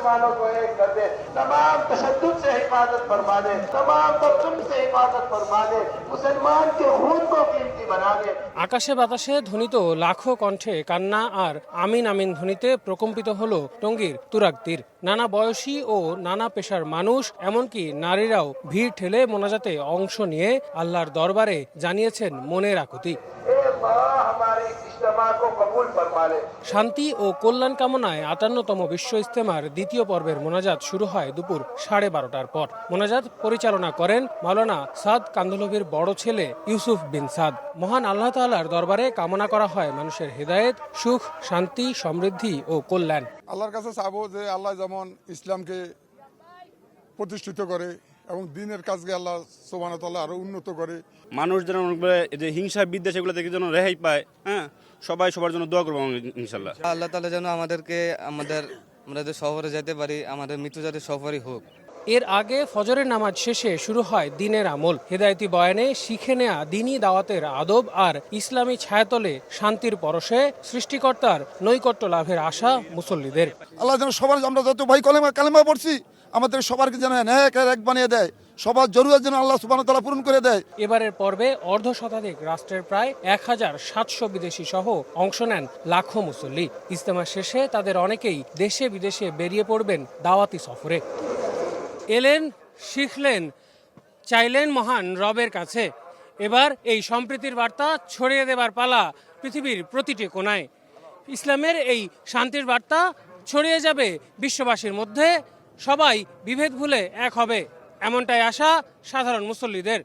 मुसलमानों को एक कर दे, तमाम तशद्दुद से हिफाजत फरमा दे, तमाम तब्सुम से हिफाजत फरमा दे, मुसलमान के खून को कीमती बना दे। আকাশে বাতাসে ধ্বনিত লাখো কণ্ঠে কান্না আর আমিন আমিন ধ্বনিতে প্রকম্পিত হলো টঙ্গীর তুরাগতীর। নানা বয়সী ও নানা পেশার মানুষ, এমনকি নারীরাও ভিড় ঠেলে মোনাজাতে অংশ নিয়ে আল্লাহর দরবারে জানিয়েছেন মনের আকুতি। শান্তি ও কল্যাণ কামনায় ৫৮তম বিশ্ব ইজতেমার দ্বিতীয় পর্বের মোনাজাত শুরু হয় দুপুর 12:30টার পর। মোনাজাত পরিচালনা করেন মাওলানা সাদ কান্ধলভির বড় ছেলে ইউসুফ বিন সাদ। মহান আল্লাহ তাআলার দরবারে কামনা করা হয় মানুষের হেদায়েত, সুখ, শান্তি, সমৃদ্ধি ও কল্যাণ। আল্লাহর কাছে চাবো যে আল্লাহ যেমন ইসলামকে প্রতিষ্ঠিত করে এবং দিনের কাজকে আল্লাহ সুবহানাহু ওয়া তাআলা আরো উন্নত করে। মানুষ যেন যে হিংসা বিদ্বেষ এগুলো থেকে যেন রেহাই পায়, হ্যাঁ, সবাই সবার জন্য দোয়া করবো ইনশাল্লাহ। আল্লাহ তাআলা যেন আমাদেরকে আমরা যে সফরে যেতে পারি, আমাদের মৃত্যু যাতে সফরই হোক। এর আগে ফজরের নামাজ শেষে শুরু হয় দিনের আমল। হেদায়েতি বয়ানে শিখে নেয়া দ্বীনি দাওয়াতের আদব আর ইসলামী ছায়াতলে শান্তির পরশে সৃষ্টিকর্তার নৈকট্য লাভের আশা মুসল্লিদের। আল্লাহ যেন সবার, আমরা যত ভাই কালেমা পড়ছি, আমাদের সবারকে যেন এক বানিয়ে দেয়, সবার জরুরত যেন আল্লাহ সুবহানাহু ওয়া তাআলা পূরণ করে দেয়। এবারের পর্বে অর্ধশতাধিক রাষ্ট্রের প্রায় ১,৭০০ বিদেশি সহ অংশ নেন লাখো মুসল্লি। ইজতেমা শেষে তাদের অনেকেই দেশে বিদেশে বেরিয়ে পড়বেন দাওয়াতি সফরে। এলেন, শিখলেন, চাইলেন মহান রবের কাছে। এবার এই সম্প্রীতির বার্তা ছড়িয়ে দেবার পালা পৃথিবীর প্রতিটি কোণায়। ইসলামের এই শান্তির বার্তা ছড়িয়ে যাবে বিশ্ববাসীর মধ্যে, সবাই বিভেদ ভুলে এক হবে, এমনটাই আশা সাধারণ মুসল্লিদের।